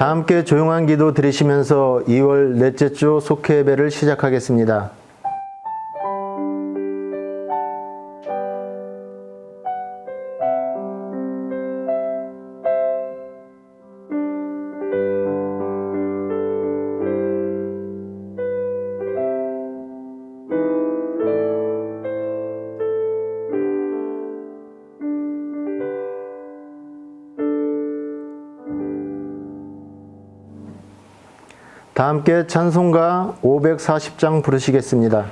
다 함께 조용한 기도 드리시면서 2월 넷째 주 속회 예배를 시작하겠습니다. 다 함께 찬송가 540장 부르시겠습니다.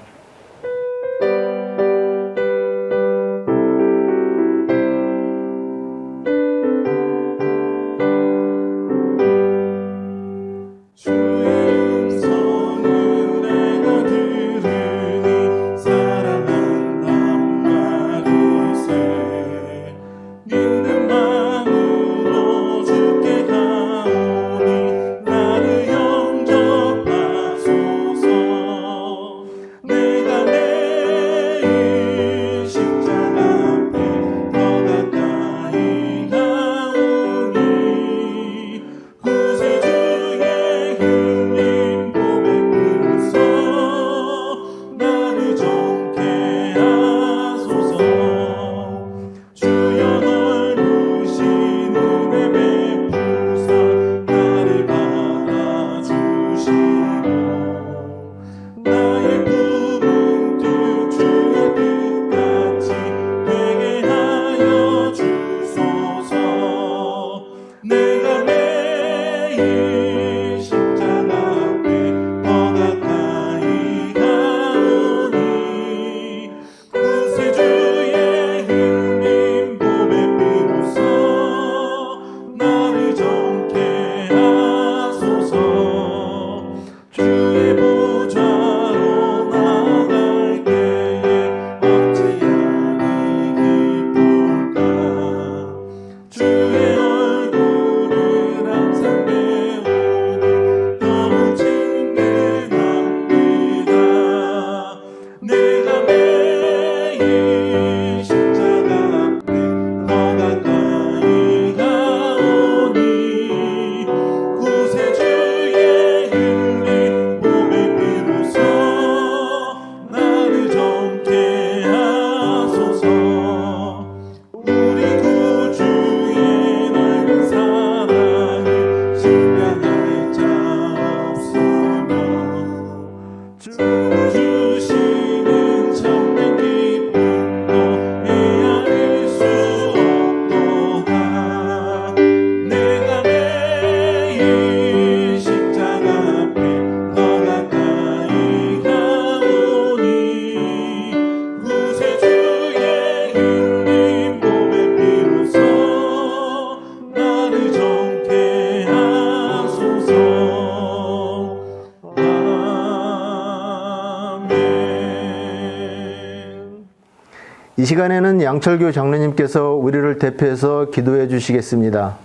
이 시간에는 양철교 장로님께서 우리를 대표해서 기도해 주시겠습니다.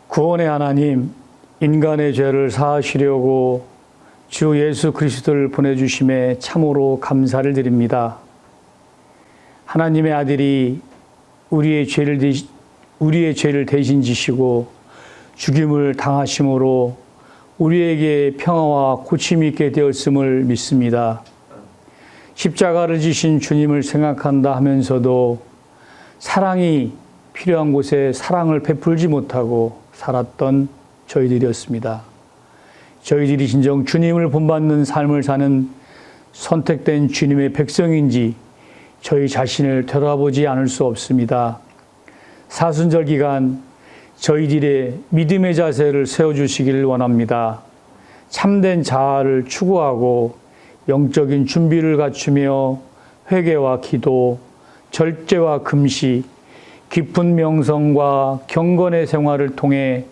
구원의 하나님, 인간의 죄를 사하시려고 주 예수 그리스도를 보내주심에 참으로 감사를 드립니다. 하나님의 아들이 우리의 죄를 대신 지시고 죽임을 당하심으로 우리에게 평화와 고침이 있게 되었음을 믿습니다. 십자가를 지신 주님을 생각한다 하면서도 사랑이 필요한 곳에 사랑을 베풀지 못하고 살았던 저희들이었습니다. 저희들이 진정 주님을 본받는 삶을 사는 선택된 주님의 백성인지 저희 자신을 되돌아보지 않을 수 없습니다. 사순절 기간 저희들의 믿음의 자세를 세워주시기를 원합니다. 참된 자아를 추구하고 영적인 준비를 갖추며 회개와 기도, 절제와 금식, 깊은 명성과 경건의 생활을 통해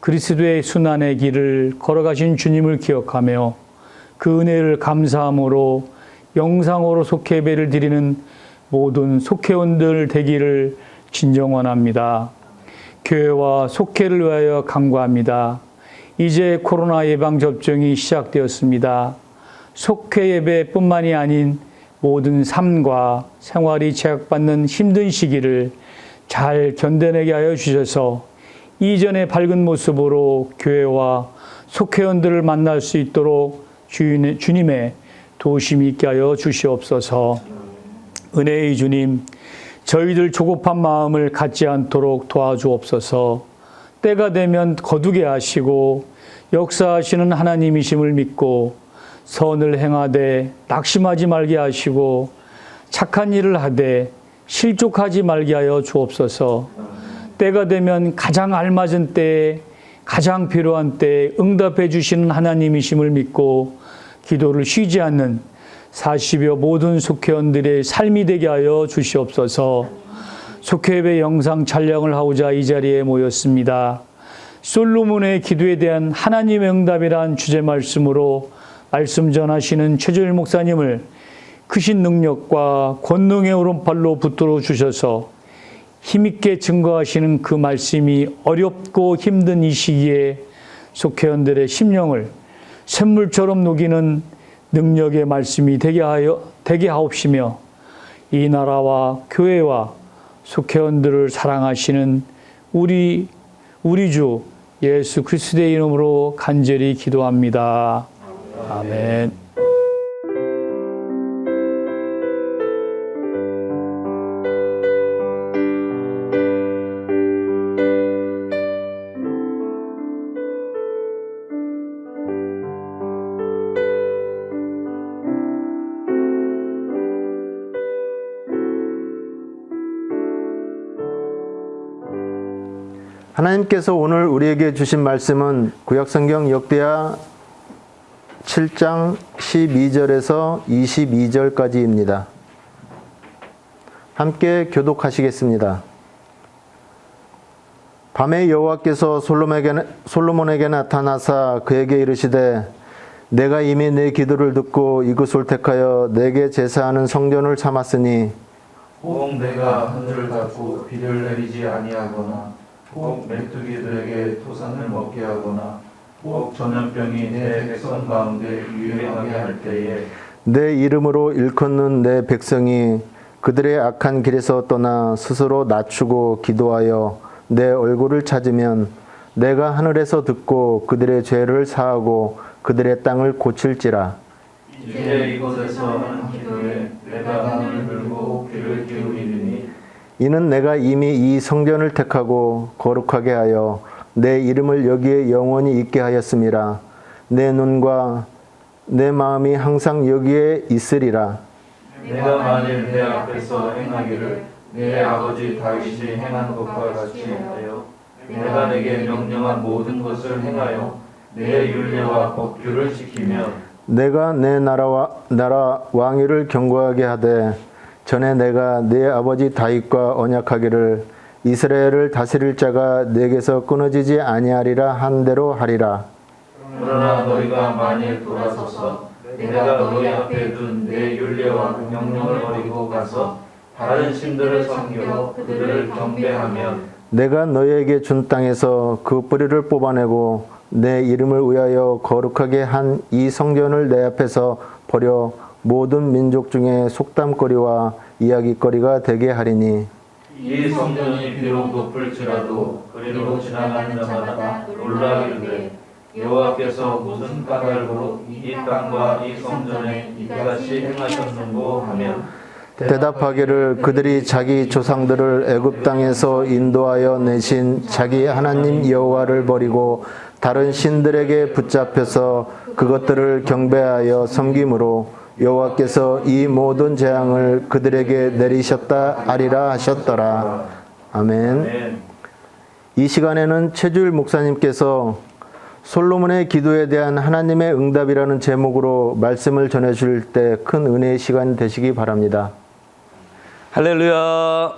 그리스도의 순환의 길을 걸어가신 주님을 기억하며 그 은혜를 감사함으로 영상으로 속회배를 드리는 모든 속회원들 되기를 진정 원합니다. 교회와 속회를 위하여 간구합니다. 이제 코로나 예방접종이 시작되었습니다. 속회 예배뿐만이 아닌 모든 삶과 생활이 제약받는 힘든 시기를 잘 견뎌내게 하여 주셔서 이전의 밝은 모습으로 교회와 속회원들을 만날 수 있도록 주님의 도우심이 있게 하여 주시옵소서. 은혜의 주님, 저희들 조급한 마음을 갖지 않도록 도와주옵소서. 때가 되면 거두게 하시고 역사하시는 하나님이심을 믿고 선을 행하되 낙심하지 말게 하시고 착한 일을 하되 실족하지 말게 하여 주옵소서. 때가 되면 가장 알맞은 때에 가장 필요한 때에 응답해 주시는 하나님이심을 믿고 기도를 쉬지 않는 40여 모든 속회원들의 삶이 되게 하여 주시옵소서. 속회예배 영상 촬영을 하고자 이 자리에 모였습니다. 솔로몬의 기도에 대한 하나님의 응답이란 주제 말씀으로 말씀 전하시는 최주일 목사님을 크신 능력과 권능의 오른팔로 붙들어 주셔서 힘있게 증거하시는 그 말씀이 어렵고 힘든 이 시기에 속회원들의 심령을 샘물처럼 녹이는 능력의 말씀이 되게 하옵시며 이 나라와 교회와 속회원들을 사랑하시는 우리 주 예수 그리스도의 이름으로 간절히 기도합니다. 아멘. 하나님께서 오늘 우리에게 주신 말씀은 구약성경 역대하 7장 12절에서 22절까지입니다. 함께 교독하시겠습니다. 밤에 여호와께서 솔로몬에게 나타나사 그에게 이르시되 내가 이미 내 기도를 듣고 이곳을 택하여 내게 제사하는 성전을 삼았으니 혹 내가 하늘을 닫고 비를 내리지 아니하거나 혹 메뚜기들에게 토산을 먹게 하거나 혹 전염병이 내 백성 가운데 유행하게 할 때에 내 이름으로 일컫는 내 백성이 그들의 악한 길에서 떠나 스스로 낮추고 기도하여 내 얼굴을 찾으면 내가 하늘에서 듣고 그들의 죄를 사하고 그들의 땅을 고칠지라. 이제 이곳에서 하는 기도에 내가 하늘을 들고 귀를 기울이리니 이는 내가 이미 이 성전을 택하고 거룩하게 하여 내 이름을 여기에 영원히 있게 하였음이라. 내 눈과 내 마음이 항상 여기에 있으리라. 내가 만일 내 앞에서 행하기를 내 아버지 다윗이 행한 것과 같이 하여 내가 내게 명령한 모든 것을 행하여 내 율례와 법규를 지키면 내가 내 나라 왕위를 견고하게 하되 전에 내가 네 아버지 다윗과 언약하기를 이스라엘을 다스릴 자가 내게서 끊어지지 아니하리라 한 대로 하리라. 그러나 너희가 만일 돌아서서 내가 너희 앞에 둔 내 율례와 명령을 버리고 가서 다른 신들을 섬기고 그들을 경배하면 내가 너희에게 준 땅에서 그 뿌리를 뽑아내고 내 이름을 위하여 거룩하게 한 이 성전을 내 앞에서 버려 모든 민족 중에 속담거리와 이야기거리가 되게 하리니 이 성전이 비록 높을지라도 그리로 지나가는 자마다 놀라기를 여호와께서 무슨 까닭으로 이 땅과 이 성전에 이같이 행하셨는고 하면 대답하기를 그들이 자기 조상들을 애굽 땅에서 인도하여 내신 자기 하나님 여호와를 버리고 다른 신들에게 붙잡혀서 그것들을 경배하여 섬김으로 여호와께서 이 모든 재앙을 그들에게 내리셨다 하리라 하셨더라. 아멘. 이 시간에는 최주일 목사님께서 솔로몬의 기도에 대한 하나님의 응답이라는 제목으로 말씀을 전해주실 때 큰 은혜의 시간 되시기 바랍니다. 할렐루야.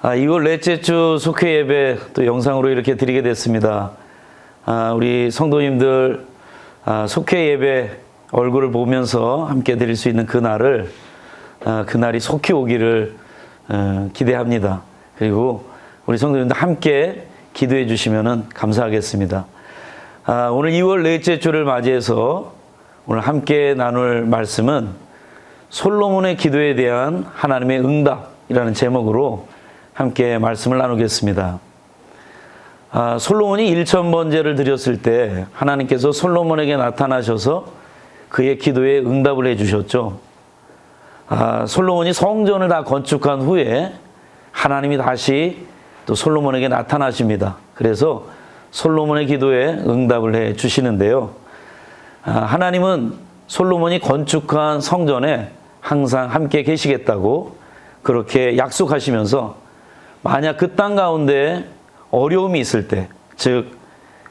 2월 넷째 주 속회 예배 또 영상으로 이렇게 드리게 됐습니다. 우리 성도님들 속회 예배 얼굴을 보면서 함께 드릴 수 있는 그날이 속히 오기를 기대합니다. 그리고 우리 성도님들 함께 기도해 주시면 감사하겠습니다. 오늘 2월 넷째 주를 맞이해서 오늘 함께 나눌 말씀은 솔로몬의 기도에 대한 하나님의 응답이라는 제목으로 함께 말씀을 나누겠습니다. 솔로몬이 1,000번제를 드렸을 때 하나님께서 솔로몬에게 나타나셔서 그의 기도에 응답을 해주셨죠. 솔로몬이 성전을 다 건축한 후에 하나님이 다시 또 솔로몬에게 나타나십니다. 그래서 솔로몬의 기도에 응답을 해 주시는데요. 하나님은 솔로몬이 건축한 성전에 항상 함께 계시겠다고 그렇게 약속하시면서 만약 그 땅 가운데 어려움이 있을 때, 즉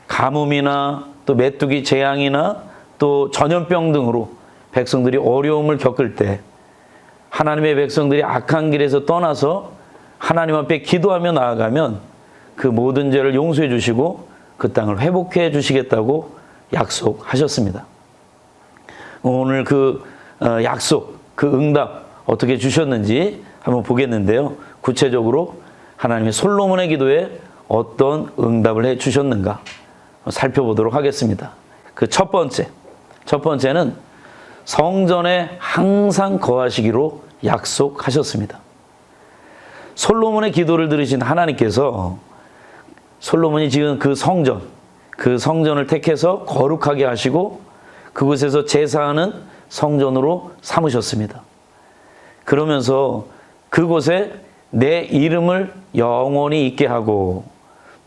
가뭄이나 또 메뚜기 재앙이나 또 전염병 등으로 백성들이 어려움을 겪을 때 하나님의 백성들이 악한 길에서 떠나서 하나님 앞에 기도하며 나아가면 그 모든 죄를 용서해 주시고 그 땅을 회복해 주시겠다고 약속하셨습니다. 오늘 그 약속, 그 응답 어떻게 주셨는지 한번 보겠는데요. 구체적으로 하나님의 솔로몬의 기도에 어떤 응답을 해 주셨는가 살펴보도록 하겠습니다. 그 첫 번째는 성전에 항상 거하시기로 약속하셨습니다. 솔로몬의 기도를 들으신 하나님께서 솔로몬이 지은 그 성전을 택해서 거룩하게 하시고 그곳에서 제사하는 성전으로 삼으셨습니다. 그러면서 그곳에 내 이름을 영원히 있게 하고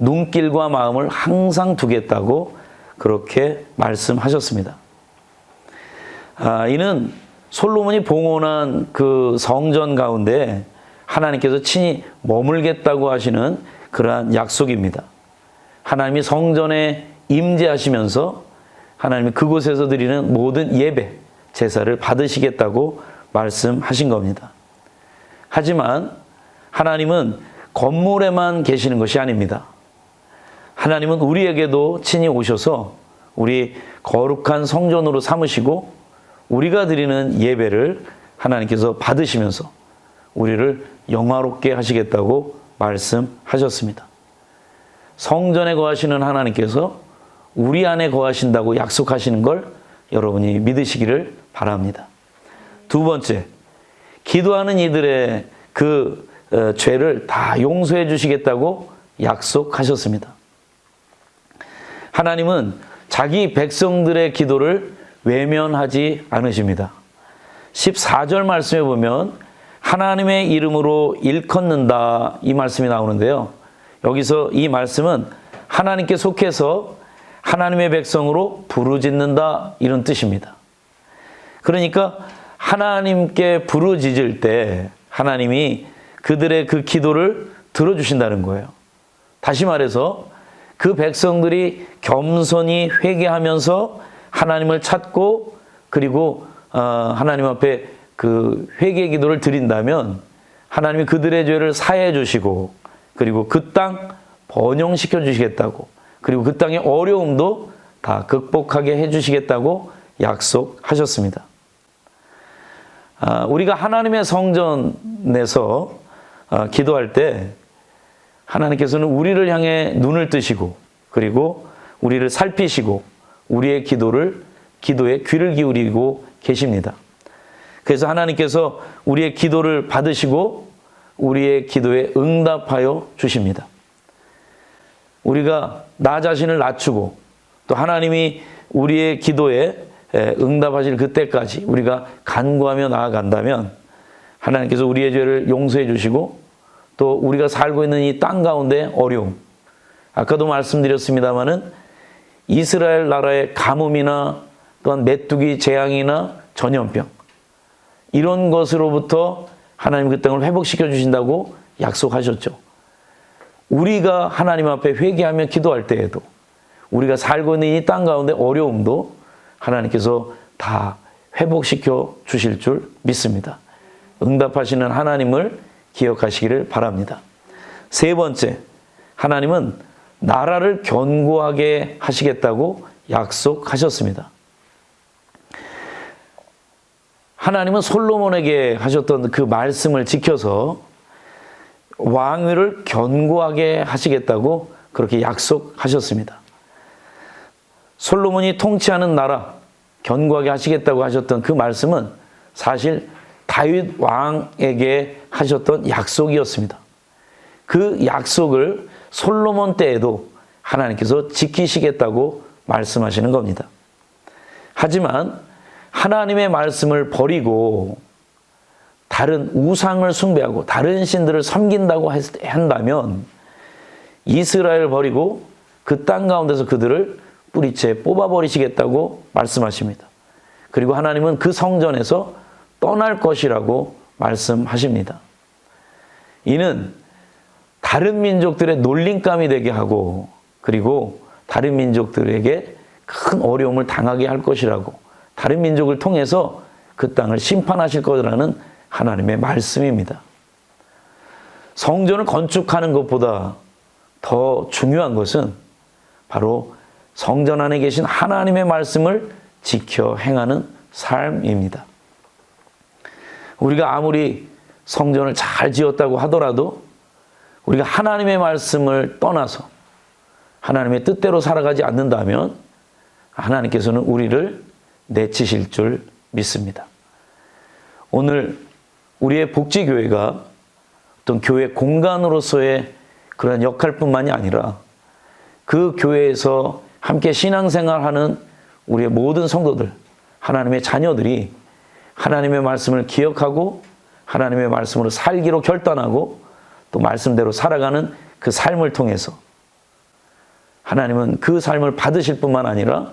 눈길과 마음을 항상 두겠다고 그렇게 말씀하셨습니다. 이는 솔로몬이 봉헌한 그 성전 가운데 하나님께서 친히 머물겠다고 하시는 그러한 약속입니다. 하나님이 성전에 임재하시면서 하나님이 그곳에서 드리는 모든 예배, 제사를 받으시겠다고 말씀하신 겁니다. 하지만 하나님은 건물에만 계시는 것이 아닙니다. 하나님은 우리에게도 친히 오셔서 우리 거룩한 성전으로 삼으시고 우리가 드리는 예배를 하나님께서 받으시면서 우리를 영화롭게 하시겠다고 말씀하셨습니다. 성전에 거하시는 하나님께서 우리 안에 거하신다고 약속하시는 걸 여러분이 믿으시기를 바랍니다. 두 번째, 기도하는 이들의 그 죄를 다 용서해 주시겠다고 약속하셨습니다. 하나님은 자기 백성들의 기도를 외면하지 않으십니다. 14절 말씀에 보면 하나님의 이름으로 일컫는다 이 말씀이 나오는데요. 여기서 이 말씀은 하나님께 속해서 하나님의 백성으로 부르짖는다 이런 뜻입니다. 그러니까 하나님께 부르짖을 때 하나님이 그들의 그 기도를 들어주신다는 거예요. 다시 말해서 그 백성들이 겸손히 회개하면서 하나님을 찾고 그리고 하나님 앞에 그 회개 기도를 드린다면 하나님이 그들의 죄를 사해 주시고 그리고 그 땅 번영시켜 주시겠다고 그리고 그 땅의 어려움도 다 극복하게 해 주시겠다고 약속하셨습니다. 우리가 하나님의 성전에서 기도할 때 하나님께서는 우리를 향해 눈을 뜨시고 그리고 우리를 살피시고 우리의 기도에 귀를 기울이고 계십니다. 그래서 하나님께서 우리의 기도를 받으시고 우리의 기도에 응답하여 주십니다. 우리가 나 자신을 낮추고 또 하나님이 우리의 기도에 응답하실 그때까지 우리가 간구하며 나아간다면 하나님께서 우리의 죄를 용서해 주시고 또 우리가 살고 있는 이 땅 가운데 어려움, 아까도 말씀드렸습니다마는 이스라엘 나라의 가뭄이나 또한 메뚜기 재앙이나 전염병 이런 것으로부터 하나님 그 땅을 회복시켜 주신다고 약속하셨죠. 우리가 하나님 앞에 회개하며 기도할 때에도 우리가 살고 있는 이 땅 가운데 어려움도 하나님께서 다 회복시켜 주실 줄 믿습니다. 응답하시는 하나님을 기억하시기를 바랍니다. 세 번째, 하나님은 나라를 견고하게 하시겠다고 약속하셨습니다. 하나님은 솔로몬에게 하셨던 그 말씀을 지켜서 왕위를 견고하게 하시겠다고 그렇게 약속하셨습니다. 솔로몬이 통치하는 나라 견고하게 하시겠다고 하셨던 그 말씀은 사실 다윗 왕에게 하셨던 약속이었습니다. 그 약속을 솔로몬 때에도 하나님께서 지키시겠다고 말씀하시는 겁니다. 하지만 하나님의 말씀을 버리고 다른 우상을 숭배하고 다른 신들을 섬긴다고 한다면 이스라엘을 버리고 그 땅 가운데서 그들을 뿌리째 뽑아버리시겠다고 말씀하십니다. 그리고 하나님은 그 성전에서 떠날 것이라고 말씀하십니다. 이는 다른 민족들의 놀림감이 되게 하고 그리고 다른 민족들에게 큰 어려움을 당하게 할 것이라고 다른 민족을 통해서 그 땅을 심판하실 거라는 하나님의 말씀입니다. 성전을 건축하는 것보다 더 중요한 것은 바로 성전 안에 계신 하나님의 말씀을 지켜 행하는 삶입니다. 우리가 아무리 성전을 잘 지었다고 하더라도 우리가 하나님의 말씀을 떠나서 하나님의 뜻대로 살아가지 않는다면 하나님께서는 우리를 내치실 줄 믿습니다. 오늘 우리의 복지교회가 어떤 교회 공간으로서의 그런 역할뿐만이 아니라 그 교회에서 함께 신앙생활하는 우리의 모든 성도들, 하나님의 자녀들이 하나님의 말씀을 기억하고 하나님의 말씀으로 살기로 결단하고 또 말씀대로 살아가는 그 삶을 통해서 하나님은 그 삶을 받으실 뿐만 아니라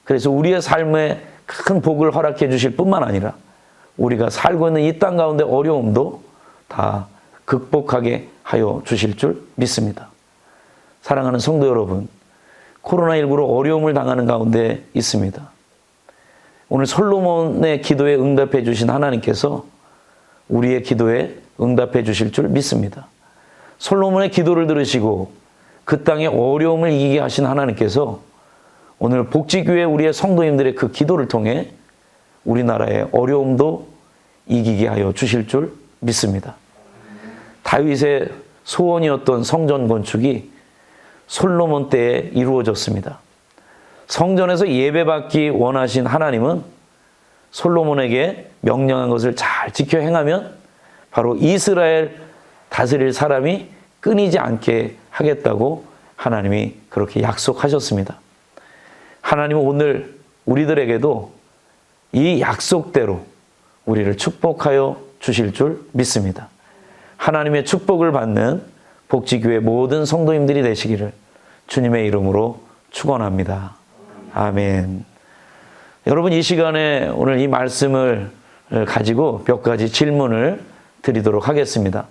그래서 우리의 삶에 큰 복을 허락해 주실 뿐만 아니라 우리가 살고 있는 이 땅 가운데 어려움도 다 극복하게 하여 주실 줄 믿습니다. 사랑하는 성도 여러분, 코로나19로 어려움을 당하는 가운데 있습니다. 오늘 솔로몬의 기도에 응답해 주신 하나님께서 우리의 기도에 응답해 주실 줄 믿습니다. 솔로몬의 기도를 들으시고 그 땅의 어려움을 이기게 하신 하나님께서 오늘 복지교회 우리의 성도님들의 그 기도를 통해 우리나라의 어려움도 이기게 하여 주실 줄 믿습니다. 다윗의 소원이었던 성전 건축이 솔로몬 때에 이루어졌습니다. 성전에서 예배받기 원하신 하나님은 솔로몬에게 명령한 것을 잘 지켜 행하면 바로 이스라엘 다스릴 사람이 끊이지 않게 하겠다고 하나님이 그렇게 약속하셨습니다. 하나님은 오늘 우리들에게도 이 약속대로 우리를 축복하여 주실 줄 믿습니다. 하나님의 축복을 받는 복지교회 모든 성도님들이 되시기를 주님의 이름으로 축원합니다. 아멘. 여러분, 이 시간에 오늘 이 말씀을 가지고 몇 가지 질문을 드리도록 하겠습니다.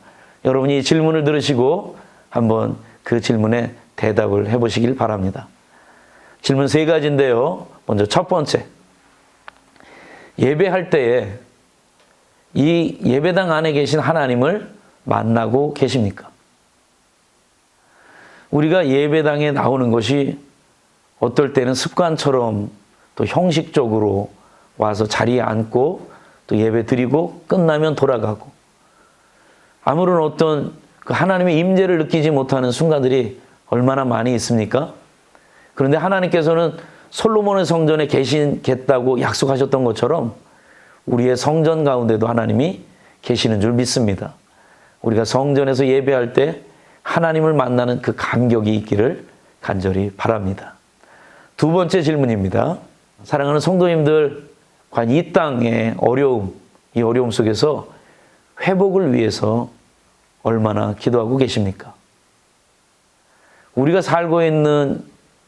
여러분이 이 질문을 들으시고 한번 그 질문에 대답을 해보시길 바랍니다. 질문 3가지인데요. 먼저 첫 번째, 예배할 때에 이 예배당 안에 계신 하나님을 만나고 계십니까? 우리가 예배당에 나오는 것이 어떨 때는 습관처럼 또 형식적으로 와서 자리에 앉고 또 예배 드리고 끝나면 돌아가고 아무런 어떤 그 하나님의 임재를 느끼지 못하는 순간들이 얼마나 많이 있습니까? 그런데 하나님께서는 솔로몬의 성전에 계시겠다고 약속하셨던 것처럼 우리의 성전 가운데도 하나님이 계시는 줄 믿습니다. 우리가 성전에서 예배할 때 하나님을 만나는 그 감격이 있기를 간절히 바랍니다. 2번째 질문입니다. 사랑하는 성도님들, 과연 이 땅의 어려움, 이 어려움 속에서 회복을 위해서 얼마나 기도하고 계십니까? 우리가 살고 있는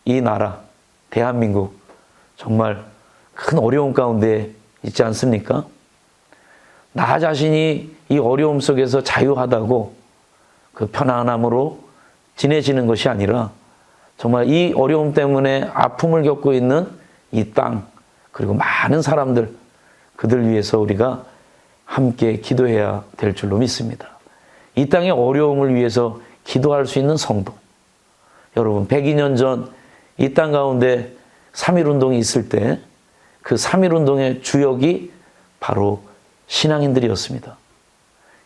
이 나라, 대한민국, 정말 큰 어려움 가운데 있지 않습니까? 나 자신이 이 어려움 속에서 자유하다고 그 편안함으로 지내지는 것이 아니라 정말 이 어려움 때문에 아픔을 겪고 있는 이 땅, 그리고 많은 사람들, 그들 위해서 우리가 함께 기도해야 될 줄로 믿습니다. 이 땅의 어려움을 위해서 기도할 수 있는 성도. 여러분, 102년 전 이 땅 가운데 3.1운동이 있을 때 그 3.1운동의 주역이 바로 신앙인들이었습니다.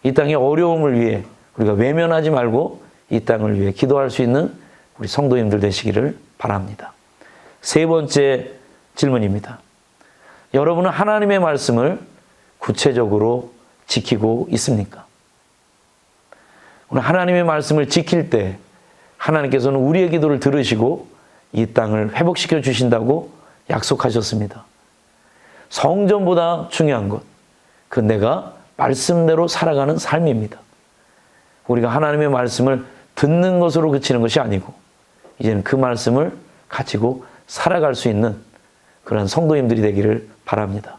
이 땅의 어려움을 위해 우리가 외면하지 말고 이 땅을 위해 기도할 수 있는 우리 성도님들 되시기를 바랍니다. 3번째 질문입니다. 여러분은 하나님의 말씀을 구체적으로 지키고 있습니까? 오늘 하나님의 말씀을 지킬 때 하나님께서는 우리의 기도를 들으시고 이 땅을 회복시켜 주신다고 약속하셨습니다. 성전보다 중요한 것, 그 내가 말씀대로 살아가는 삶입니다. 우리가 하나님의 말씀을 듣는 것으로 그치는 것이 아니고 이제는 그 말씀을 가지고 살아갈 수 있는 그런 성도님들이 되기를 바랍니다.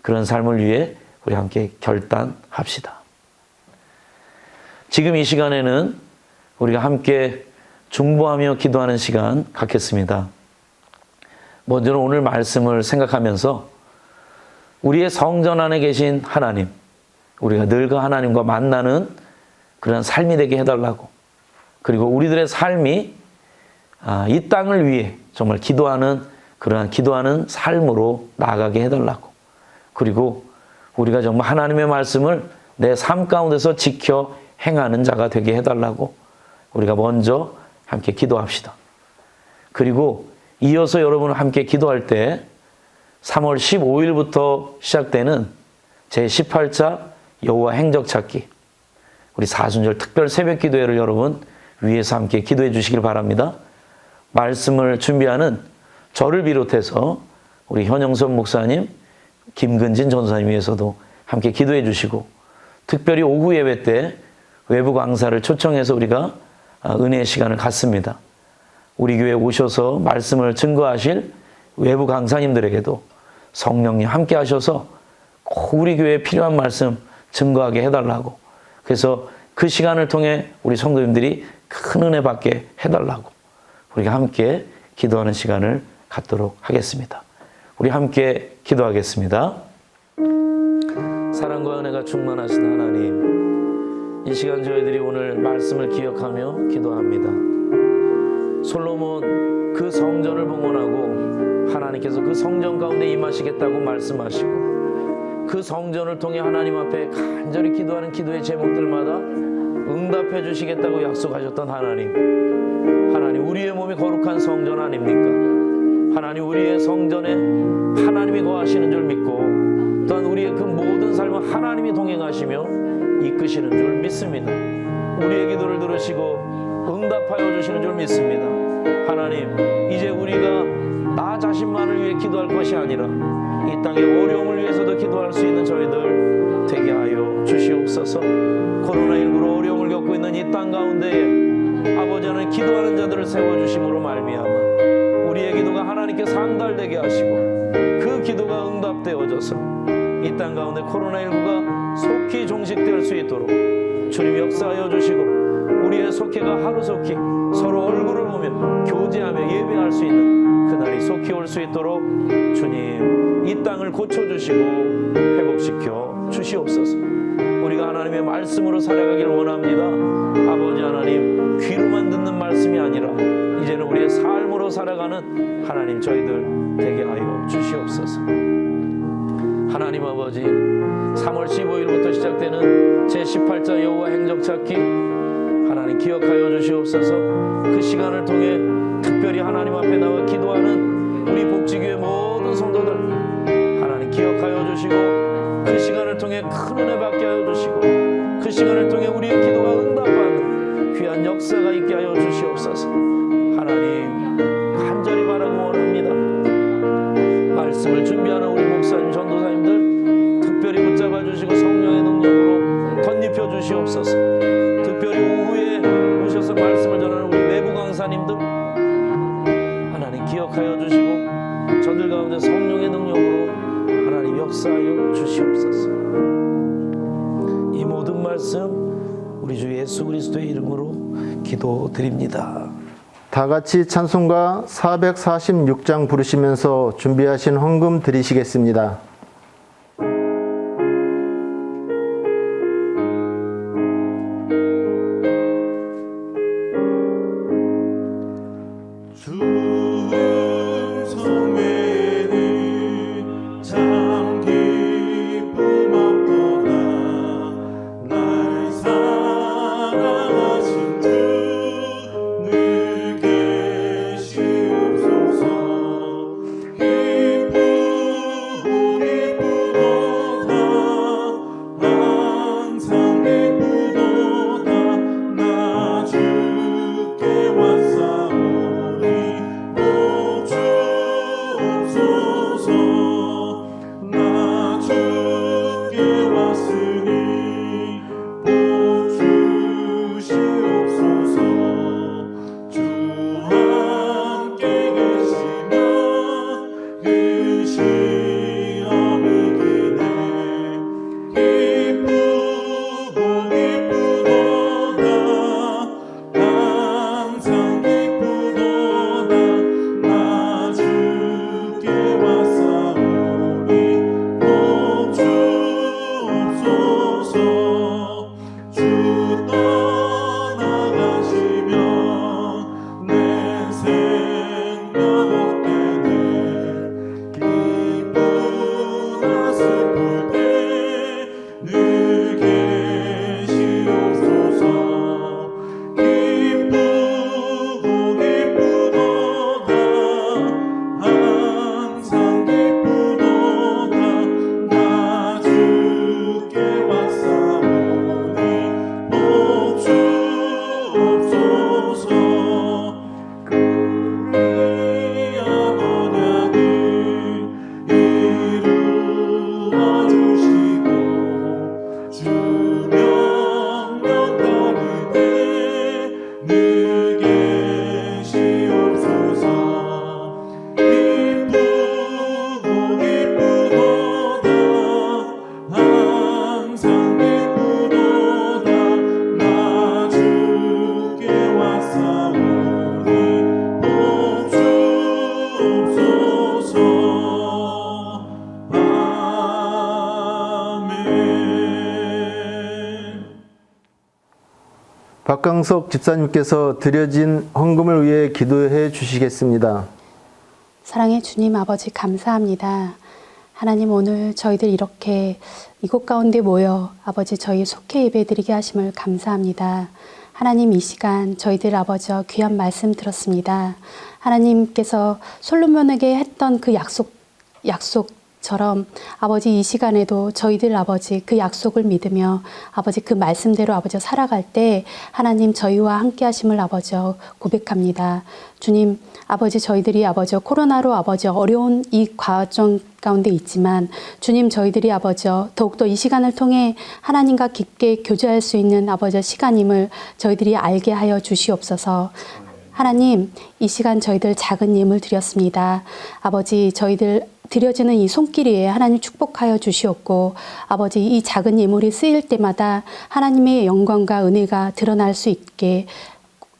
그런 삶을 위해 우리 함께 결단합시다. 지금 이 시간에는 우리가 함께 중보하며 기도하는 시간 갖겠습니다. 먼저는 오늘 말씀을 생각하면서 우리의 성전 안에 계신 하나님, 우리가 늘 그 하나님과 만나는 그런 삶이 되게 해달라고, 그리고 우리들의 삶이 이 땅을 위해 정말 기도하는 그러한 기도하는 삶으로 나아가게 해달라고, 그리고 우리가 정말 하나님의 말씀을 내 삶 가운데서 지켜 행하는 자가 되게 해달라고 우리가 먼저 함께 기도합시다. 그리고 이어서 여러분 함께 기도할 때 3월 15일부터 시작되는 제18차 여호와 행적 찾기, 우리 사순절 특별 새벽 기도회를 여러분 위에서 함께 기도해 주시길 바랍니다. 말씀을 준비하는 저를 비롯해서 우리 현영선 목사님, 김근진 전사님 위해서도 함께 기도해 주시고, 특별히 오후 예배 때 외부 강사를 초청해서 우리가 은혜의 시간을 갖습니다. 우리 교회에 오셔서 말씀을 증거하실 외부 강사님들에게도 성령님 함께 하셔서 꼭 우리 교회에 필요한 말씀 증거하게 해달라고, 그래서 그 시간을 통해 우리 성도님들이 큰 은혜 받게 해달라고 우리가 함께 기도하는 시간을 갖도록 하겠습니다. 우리 함께 기도하겠습니다. 사랑과 은혜가 충만하신 하나님, 이 시간 저희들이 오늘 말씀을 기억하며 기도합니다. 솔로몬 그 성전을 봉헌하고 하나님께서 그 성전 가운데 임하시겠다고 말씀하시고, 그 성전을 통해 하나님 앞에 간절히 기도하는 기도의 제목들마다 응답해 주시겠다고 약속하셨던 하나님, 우리의 몸이 거룩한 성전 아닙니까? 하나님, 우리의 성전에 하나님이 거하시는 줄 믿고, 또한 우리의 그 모든 삶은 하나님이 동행하시며 이끄시는 줄 믿습니다. 우리의 기도를 들으시고 응답하여 주시는 줄 믿습니다. 하나님, 이제 우리가 나 자신만을 위해 기도할 것이 아니라 이 땅의 어려움을 위해서도 기도할 수 있는 저희들 되게 하여 주시옵소서. 코로나19로 어려움을 겪고 있는 이 땅 가운데에 아버지 하나님, 기도하는 자들을 세워주심으로 말미암아 우리의 기도가 하나님께 상달되게 하시고 그 기도가 응답되어져서 이 땅 가운데 코로나19가 속히 종식될 수 있도록 주님 역사하여 주시고, 우리의 속회가 하루속히 서로 얼굴을 보며 교제하며 예배할 수 있는 그날이 속히 올 수 있도록 주님 이 땅을 고쳐주시고 회복시켜 주시옵소서. 우리가 하나님의 말씀으로 살아가기를 원합니다. 아버지 하나님, 귀로만 듣는 말씀이 아니라 이제는 우리의 삶으로 살아가는 하나님 저희들 되게 하여 주시옵소서. 하나님 아버지, 3월 15일부터 시작되는 제18자 여호와 행적 찾기 하나님 기억하여 주시옵소서. 그 시간을 통해 특별히 하나님 앞에 나와 기도하는 우리 복지교회 모든 성도들 하나님 기억하여 주시고, 그 시간을 통해 큰 은혜 받게 하여 주시고, 그 시간을 통해 우리의 기도가 응답받는 귀한 역사가 있게 하여 주시옵소서. 하나님 간절히 바라고 원합니다. 말씀을 준비하는 우리 목사님, 전도사님들 특별히 붙잡아 주시고 성령의 능력으로 덧입혀 주시옵소서. 특별히 오후에 오셔서 말씀을 전하는 우리 외부 강사님들 하나님 기억하여 주시고 저들 가운데 성령의 능력으로 하나님 역사하여 주시옵소서. 이 모든 말씀 우리 주 예수 그리스도의 이름으로 기도드립니다. 다 같이 찬송가 446장 부르시면서 준비하신 헌금 드리시겠습니다. 기쁨 박강석 집사님께서 드려진 헌금을 위해 기도해 주시겠습니다. 사랑의 주님 아버지 감사합니다. 하나님 오늘 저희들 이렇게 이곳 가운데 모여 아버지 저희 속회 예배드리게 하심을 감사합니다. 하나님 이 시간 저희들 아버지 귀한 말씀 들었습니다. 하나님께서 솔로몬에게 했던 그 약속처럼 아버지 이 시간에도 저희들 아버지 그 약속을 믿으며 아버지 그 말씀대로 아버지 살아갈 때 하나님 저희와 함께 하심을 아버지 고백합니다. 주님 아버지 저희들이 아버지 코로나로 아버지 어려운 이 과정 가운데 있지만 주님 저희들이 아버지 더욱더 이 시간을 통해 하나님과 깊게 교제할 수 있는 아버지 시간임을 저희들이 알게 하여 주시옵소서. 하나님 이 시간 저희들 작은 예물 드렸습니다. 아버지 저희들 드려지는 이 손길에 하나님 축복하여 주시옵고 아버지 이 작은 예물이 쓰일 때마다 하나님의 영광과 은혜가 드러날 수 있게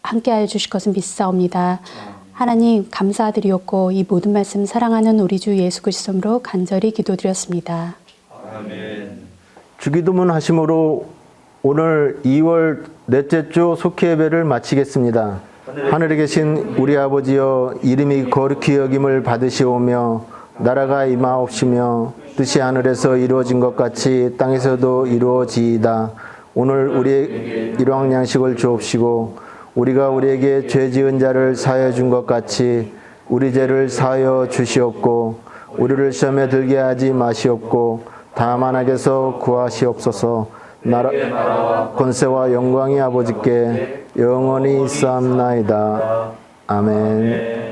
함께하여 주실 것은 믿사옵니다. 하나님 감사드리옵고 이 모든 말씀 사랑하는 우리 주 예수 그리스도로 간절히 기도드렸습니다. 아멘. 주기도문 하심으로 오늘 2월 넷째 주 속회 예배를 마치겠습니다. 하늘에 계신 우리 아버지여 이름이 거룩히 여김을 받으시오며 나라가 임하옵시며 뜻이 하늘에서 이루어진 것 같이 땅에서도 이루어지이다. 오늘 우리의 일용 양식을 주옵시고 우리가 우리에게 죄 지은 자를 사하여 준 것 같이 우리 죄를 사하여 주시옵고 우리를 시험에 들게 하지 마시옵고 다만 악에서 구하시옵소서. 나라 권세와 영광이 아버지께 영원히 있사옵나이다. 아멘.